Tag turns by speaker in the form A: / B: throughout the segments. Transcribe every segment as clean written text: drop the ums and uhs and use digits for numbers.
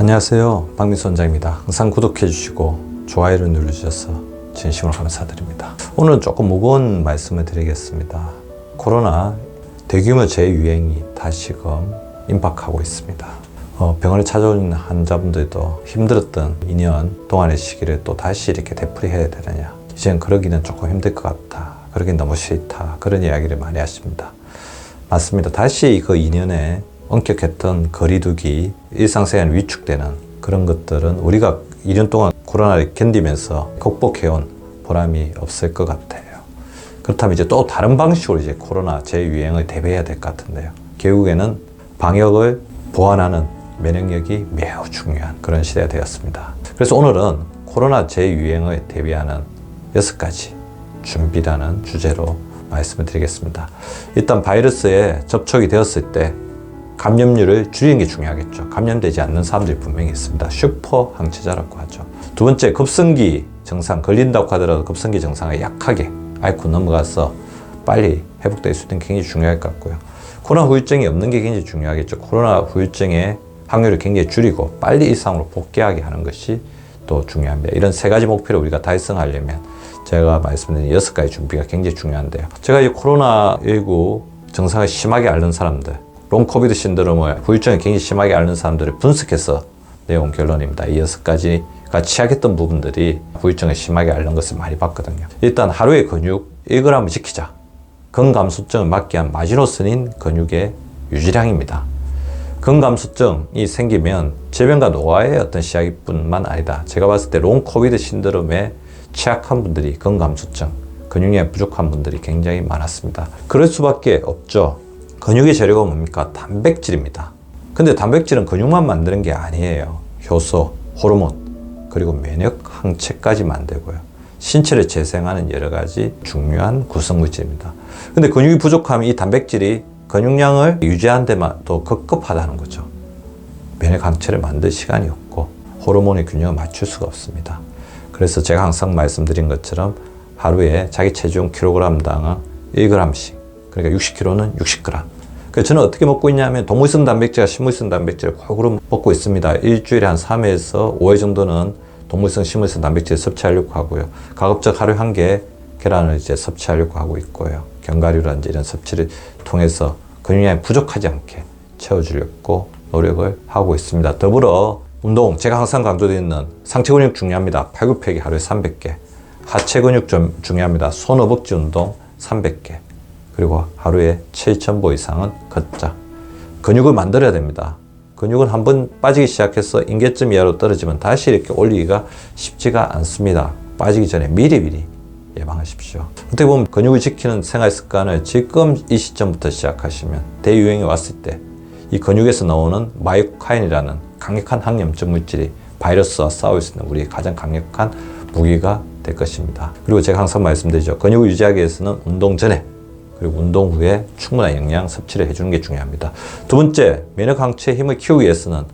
A: 안녕하세요, 박민수 원장입니다. 항상 구독해 주시고 좋아요를 눌러주셔서 진심으로 감사드립니다. 오늘은 조금 무거운 말씀을 드리겠습니다. 코로나 대규모 재유행이 다시금 임박하고 있습니다. 병원에 찾아오는 환자분들도 힘들었던 2년 동안의 시기를 또 다시 이렇게 되풀이해야 되느냐, 이젠 그러기는 조금 힘들 것 같다, 그러긴 너무 싫다, 그런 이야기를 많이 하십니다. 맞습니다. 다시 그 2년에 엄격했던 거리두기, 일상생활이 위축되는 그런 것들은 우리가 2년 동안 코로나를 견디면서 극복해온 보람이 없을 것 같아요. 그렇다면 이제 또 다른 방식으로 이제 코로나 재유행을 대비해야 될 것 같은데요. 결국에는 방역을 보완하는 면역력이 매우 중요한 그런 시대가 되었습니다. 그래서 오늘은 코로나 재유행을 대비하는 6가지 준비라는 주제로 말씀을 드리겠습니다. 일단 바이러스에 접촉이 되었을 때 감염률을 줄이는 게 중요하겠죠. 감염되지 않는 사람들이 분명히 있습니다. 슈퍼 항체자라고 하죠. 두 번째, 급성기 증상, 걸린다고 하더라도 급성기 증상이 약하게 앓고 넘어가서 빨리 회복될 수 있는 게 굉장히 중요할 것 같고요. 코로나 후유증이 없는 게 굉장히 중요하겠죠. 코로나 후유증의 확률을 굉장히 줄이고 빨리 일상으로 복귀하게 하는 것이 또 중요합니다. 이런 3가지 목표를 우리가 달성하려면 제가 말씀드린 6가지 준비가 굉장히 중요한데요. 제가 이 코로나19 증상을 심하게 앓는 사람들, 롱 코비드 신드롬을 후유증을 굉장히 심하게 앓는 사람들을 분석해서 내온 결론입니다. 이 6가지가 취약했던 부분들이 후유증을 심하게 앓는 것을 많이 봤거든요. 일단 하루에 근육 1g을 지키자. 근감소증을 막기 위한 마지노선인 근육의 유지량입니다. 근감소증이 생기면 질병과 노화의 어떤 시작뿐만 아니다. 제가 봤을 때 롱 코비드 신드롬에 취약한 분들이 근감소증, 근육량이 부족한 분들이 굉장히 많았습니다. 그럴 수밖에 없죠. 근육의 재료가 뭡니까? 단백질입니다. 근데 단백질은 근육만 만드는 게 아니에요. 효소, 호르몬, 그리고 면역 항체까지 만들고요. 신체를 재생하는 여러 가지 중요한 구성물질입니다. 근데 근육이 부족하면 이 단백질이 근육량을 유지하는 데만 또 급급하다는 거죠. 면역 항체를 만들 시간이 없고 호르몬의 균형을 맞출 수가 없습니다. 그래서 제가 항상 말씀드린 것처럼 하루에 자기 체중 킬로그램당 1g씩, 그러니까 60kg는 60g. 그래서 저는 어떻게 먹고 있냐면 동물성 단백질과 식물성 단백질을 골고루 먹고 있습니다. 일주일에 한 3회에서 5회 정도는 동물성, 식물성 단백질을 섭취하려고 하고요. 가급적 하루에 1개 계란을 이제 섭취하려고 하고 있고요. 견과류라든지 이런 섭취를 통해서 근육량이 부족하지 않게 채워주려고 노력을 하고 있습니다. 더불어 운동, 제가 항상 강조드리는 상체 근육 중요합니다. 팔굽혀펴기 하루에 300개. 하체 근육 좀 중요합니다. 손, 허벅지 운동 300개. 그리고 하루에 7,000보 이상은 걷자. 근육을 만들어야 됩니다. 근육은 한번 빠지기 시작해서 인계점 이하로 떨어지면 다시 이렇게 올리기가 쉽지가 않습니다. 빠지기 전에 미리미리 예방하십시오. 어떻게 보면 근육을 지키는 생활 습관을 지금 이 시점부터 시작하시면 대유행이 왔을 때 이 근육에서 나오는 마이오카인이라는 강력한 항염증 물질이 바이러스와 싸울 수 있는 우리 가장 강력한 무기가 될 것입니다. 그리고 제가 항상 말씀드리죠. 근육을 유지하기 위해서는 운동 전에 그리고 운동 후에 충분한 영양 섭취를 해주는 게 중요합니다. 두 번째, 면역 항체의 힘을 키우기 위해서는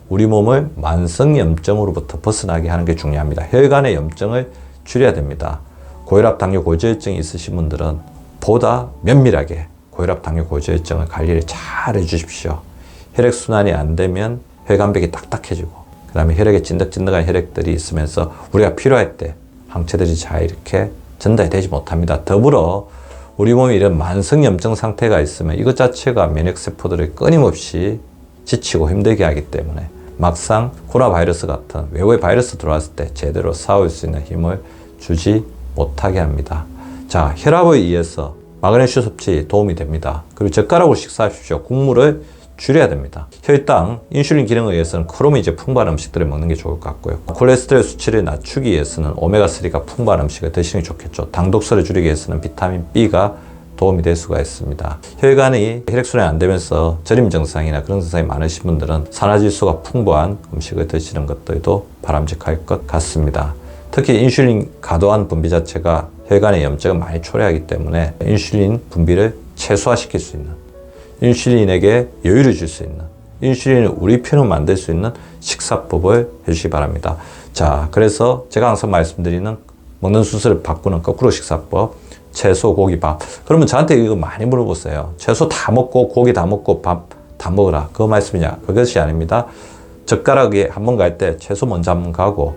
A: 우리 몸을 만성 염증으로부터 벗어나게 하는 게 중요합니다. 혈관의 염증을 줄여야 됩니다. 고혈압, 당뇨, 고지혈증이 있으신 분들은 보다 면밀하게 고혈압, 당뇨, 고지혈증을 관리를 잘 해주십시오. 혈액순환이 안 되면 혈관벽이 딱딱해지고 그 다음에 혈액에 찐득찐득한 혈액들이 있으면서 우리가 필요할 때 항체들이 잘 이렇게 전달이 되지 못합니다. 더불어 우리 몸에 이런 만성 염증 상태가 있으면 이것 자체가 면역세포들을 끊임없이 지치고 힘들게 하기 때문에 막상 코로나 바이러스 같은 외부의 바이러스 들어왔을 때 제대로 싸울 수 있는 힘을 주지 못하게 합니다. 자, 혈압을 위해서 마그네슘 섭취 도움이 됩니다. 그리고 젓가락으로 식사하십시오. 국물을 줄여야 됩니다. 혈당, 인슐린 기능에 의해서는 크롬이 풍부한 음식들을 먹는 게 좋을 것 같고요. 콜레스테롤 수치를 낮추기 위해서는 오메가3가 풍부한 음식을 드시는 게 좋겠죠. 당독소를 줄이기 위해서는 비타민 B가 도움이 될 수가 있습니다. 혈관이 혈액순환이 안 되면서 저림 증상이나 그런 증상이 많으신 분들은 산화질소가 풍부한 음식을 드시는 것들도 바람직할 것 같습니다. 특히 인슐린 과도한 분비 자체가 혈관의 염증을 많이 초래하기 때문에 인슐린 분비를 최소화시킬 수 있는, 인슐린에게 여유를 줄 수 있는, 인슐린을 우리 편으로 만들 수 있는 식사법을 해주시기 바랍니다. 자, 그래서 제가 항상 말씀드리는 먹는 순서를 바꾸는 거꾸로 식사법, 채소, 고기, 밥. 그러면 저한테 이거 많이 물어보세요. 채소 다 먹고 고기 다 먹고 밥 다 먹으라. 그 말씀이냐? 그것이 아닙니다. 젓가락에 한 번 갈 때 채소 먼저 한 번 가고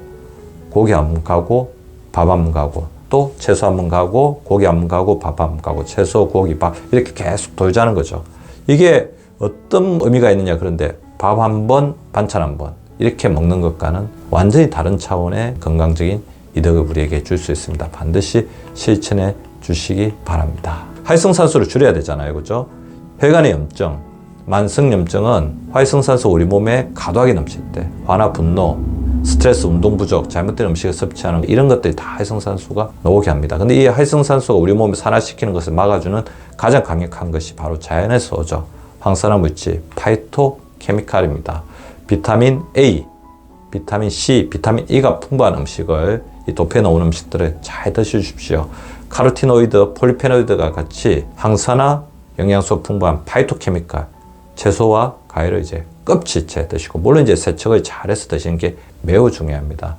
A: 고기 한 번 가고 밥 한 번 가고 또 채소 한 번 가고 고기 한 번 가고 밥 한 번 가고 채소 고기 밥 이렇게 계속 돌자는 거죠. 이게 어떤 의미가 있느냐 그런데 밥 한 번 반찬 한 번 이렇게 먹는 것과는 완전히 다른 차원의 건강적인 이득을 우리에게 줄 수 있습니다. 반드시 실천해 주시기 바랍니다. 활성산소를 줄여야 되잖아요. 그죠? 혈관의 염증, 만성염증은 활성산소 우리 몸에 과도하게 넘칠 때 화나 분노, 스트레스, 운동 부족, 잘못된 음식을 섭취하는 이런 것들이 다 활성산소가 나오게 합니다. 근데 이 활성산소가 우리 몸에 산화시키는 것을 막아주는 가장 강력한 것이 바로 자연에서 오죠. 황산화 물질, 파이토케미칼입니다. 비타민 A, 비타민 C, 비타민 E가 풍부한 음식을 이 도표에 나온 음식들을 잘 드셔주십시오. 카로티노이드, 폴리페놀이드가 같이 항산화 영양소 풍부한 파이토케미칼, 채소와 과일을 이제 껍질째 드시고 물론 이제 세척을 잘해서 드시는 게 매우 중요합니다.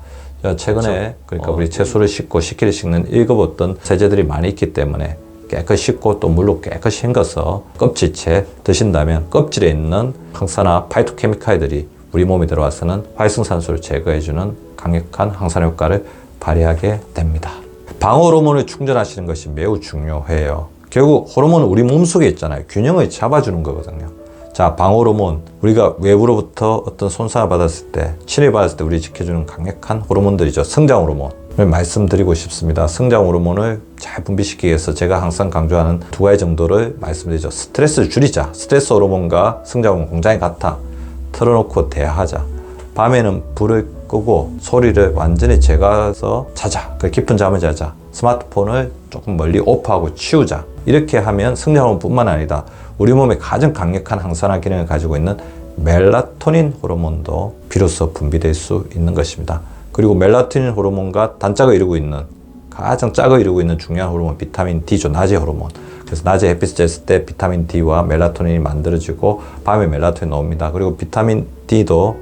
A: 최근에 그러니까 우리 채소를 씻고 식기를 씻는 읽어봤던 세제들이 많이 있기 때문에 깨끗이 씻고 또 물로 깨끗이 헹궈서 껍질째 드신다면 껍질에 있는 항산화 파이토케미칼들이 우리 몸에 들어와서는 활성산소를 제거해주는 강력한 항산화 효과를 발휘하게 됩니다. 방어 호르몬을 충전하시는 것이 매우 중요해요. 결국 호르몬은 우리 몸속에 있잖아요. 균형을 잡아주는 거거든요. 자, 방어 호르몬, 우리가 외부로부터 어떤 손상을 받았을 때, 침해를 받았을 때 우리 지켜주는 강력한 호르몬들이죠. 성장 호르몬을 말씀드리고 싶습니다. 성장 호르몬을 잘 분비시키기 위해서 제가 항상 강조하는 두 가지 정도를 말씀드리죠. 스트레스를 줄이자. 스트레스 호르몬과 성장 호르몬 공장이 같아. 틀어놓고 대화하자. 밤에는 불을 끄고 소리를 완전히 제거해서 자자. 그 깊은 잠을 자자. 스마트폰을 조금 멀리 오프하고 치우자. 이렇게 하면 성장 호르몬뿐만 아니라 우리 몸에 가장 강력한 항산화 기능을 가지고 있는 멜라토닌 호르몬도 비로소 분비될 수 있는 것입니다. 그리고 멜라토닌 호르몬과 단짝을 이루고 있는 가장 짝을 이루고 있는 중요한 호르몬 비타민 D죠. 낮의 호르몬. 그래서 낮에 햇빛을 쬐을 때 비타민 D와 멜라토닌이 만들어지고 밤에 멜라토닌이 나옵니다. 그리고 비타민 D도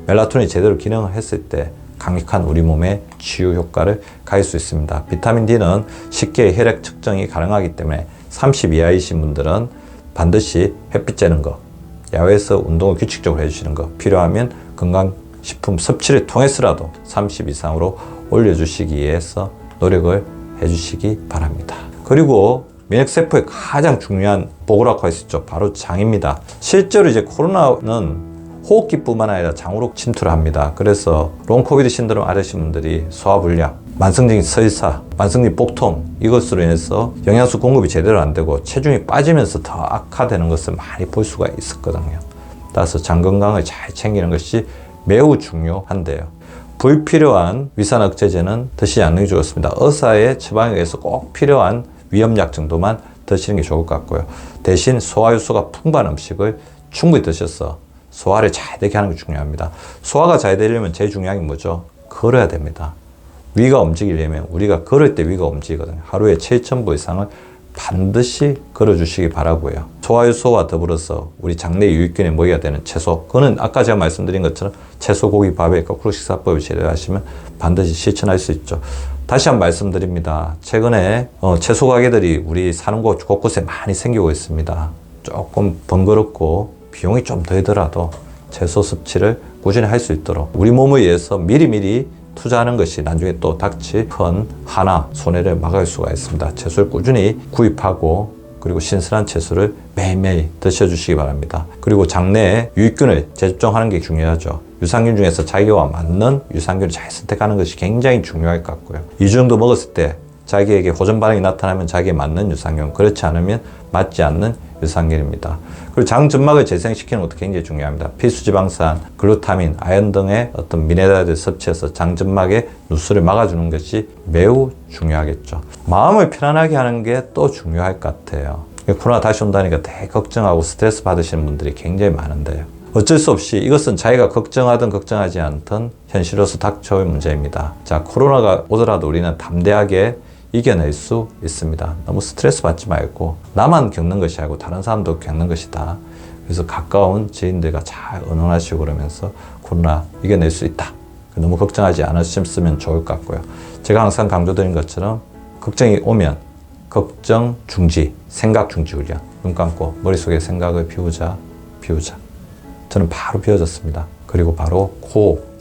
A: 멜라토닌이 제대로 기능을 했을 때 강력한 우리 몸의 치유 효과를 가질 수 있습니다. 비타민 D는 쉽게 혈액 측정이 가능하기 때문에 30 이하이신 분들은 반드시 햇빛 쬐는 거, 야외에서 운동을 규칙적으로 해주시는 거, 필요하면 건강식품 섭취를 통해서라도 30 이상으로 올려주시기 위해서 노력을 해주시기 바랍니다. 그리고 면역세포의 가장 중요한 보고라고 할 수 있죠. 바로 장입니다. 실제로 이제 코로나는 호흡기뿐만 아니라 장으로 침투를 합니다. 그래서 롱 코비드 신드롬 앓으신 분들이 소화불량, 만성적인 설사, 만성적인 복통 이것으로 인해서 영양소 공급이 제대로 안 되고 체중이 빠지면서 더 악화되는 것을 많이 볼 수가 있었거든요. 따라서 장 건강을 잘 챙기는 것이 매우 중요한데요. 불필요한 위산 억제제는 드시지 않는 게 좋습니다. 의사의 처방에 의해서 꼭 필요한 위험약 정도만 드시는 게 좋을 것 같고요. 대신 소화효소가 풍부한 음식을 충분히 드셔서 소화를 잘 되게 하는 게 중요합니다. 소화가 잘 되려면 제일 중요한 게 뭐죠? 걸어야 됩니다. 위가 움직이려면 우리가 걸을 때 위가 움직이거든요. 하루에 7,000보 이상을 반드시 걸어주시기 바라고요. 소화효소와 더불어서 우리 장내 유익균에 모여야 되는 채소, 그거는 아까 제가 말씀드린 것처럼 채소, 고기, 밥에 거꾸로 식사법을 제대로 하시면 반드시 실천할 수 있죠. 다시 한번 말씀드립니다. 최근에 채소 가게들이 우리 사는 곳 곳곳에 많이 생기고 있습니다. 조금 번거롭고 비용이 좀 더더라도 채소 섭취를 꾸준히 할 수 있도록 우리 몸을 위해서 미리미리 투자하는 것이 나중에 또 닥칠 큰 하나 손해를 막을 수가 있습니다. 채소를 꾸준히 구입하고 그리고 신선한 채소를 매일매일 드셔주시기 바랍니다. 그리고 장내에 유익균을 재집중하는 게 중요하죠. 유산균 중에서 자기와 맞는 유산균을 잘 선택하는 것이 굉장히 중요할 것 같고요. 2주 정도 먹었을 때 자기에게 호전 반응이 나타나면 자기에 맞는 유산균, 그렇지 않으면 맞지 않는 유산균입니다. 그리고 장 점막을 재생시키는 것도 굉장히 중요합니다. 필수지방산, 글루타민, 아연 등의 어떤 미네랄을 섭취해서 장 점막의 누수를 막아주는 것이 매우 중요하겠죠. 마음을 편안하게 하는 게 또 중요할 것 같아요. 코로나 다시 온다니까 되게 걱정하고 스트레스 받으시는 분들이 굉장히 많은데요. 어쩔 수 없이 이것은 자기가 걱정하든 걱정하지 않든 현실로서 닥쳐올 문제입니다. 자, 코로나가 오더라도 우리는 담대하게 이겨낼 수 있습니다. 너무 스트레스 받지 말고 나만 겪는 것이 아니고 다른 사람도 겪는 것이다. 그래서 가까운 지인들과 잘 의논하시고 그러면서 코로나 이겨낼 수 있다. 너무 걱정하지 않으셨으면 좋을 것 같고요. 제가 항상 강조드린 것처럼 걱정이 오면 걱정 중지, 생각 중지 훈련. 눈 감고 머릿속에 생각을 비우자. 저는 바로 비워졌습니다. 그리고 바로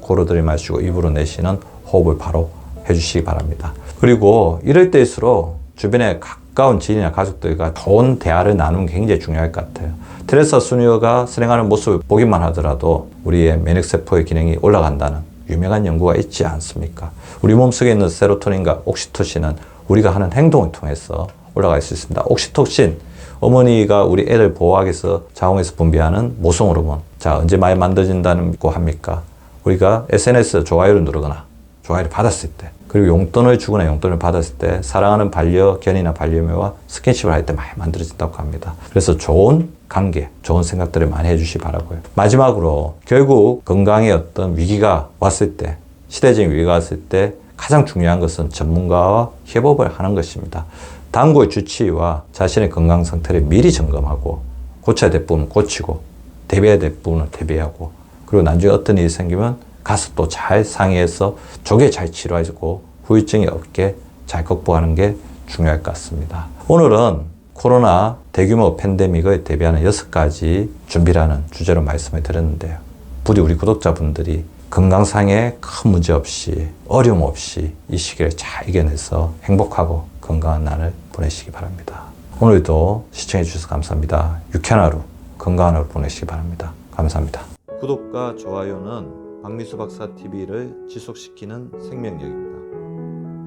A: 코로 들이마시고 입으로 내쉬는 호흡을 바로 해주시기 바랍니다. 그리고 이럴 때일수록 주변에 가까운 지인이나 가족들과 좋은 대화를 나누는 게 굉장히 중요할 것 같아요. 테레사 수녀가 실행하는 모습을 보기만 하더라도 우리의免疫세포의 기능이 올라간다는 유명한 연구가 있지 않습니까? 우리 몸속에 있는 세로토닌과 옥시토신은 우리가 하는 행동을 통해서 올라갈 수 있습니다. 옥시토신, 어머니가 우리 애를 보호하기 위해서 자궁에서 분비하는 모성 호르몬. 자, 언제 많이 만들어진다고 합니까? 우리가 SNS에 좋아요를 누르거나 좋아요를 받았을 때, 그리고 용돈을 주거나 용돈을 받았을 때 사랑하는 반려견이나 반려묘와 스킨십을 할 때 많이 만들어진다고 합니다. 그래서 좋은 관계, 좋은 생각들을 많이 해주시기 바라고요. 마지막으로 결국 건강에 어떤 위기가 왔을 때, 시대적인 위기가 왔을 때 가장 중요한 것은 전문가와 협업을 하는 것입니다. 당국의 주치의와 자신의 건강 상태를 미리 점검하고 고쳐야 될 부분은 고치고 대비해야 될 부분은 대비하고, 그리고 나중에 어떤 일이 생기면 가서 또 잘 상의해서 조기에 잘 치료하고 후유증이 없게 잘 극복하는 게 중요할 것 같습니다. 오늘은 코로나 대규모 팬데믹을 대비하는 6가지 준비라는 주제로 말씀을 드렸는데요. 부디 우리 구독자분들이 건강상의 큰 문제 없이 어려움 없이 이 시기를 잘 이겨내서 행복하고 건강한 날을 보내시기 바랍니다. 오늘도 시청해 주셔서 감사합니다. 유쾌한 하루, 건강한 하루 보내시기 바랍니다. 감사합니다. 구독과 좋아요는 박미수 박사 TV를 지속시키는 생명력입니다.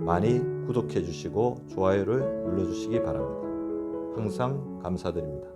A: 많이 구독해 주시고 좋아요를 눌러 주시기 바랍니다. 항상 감사드립니다.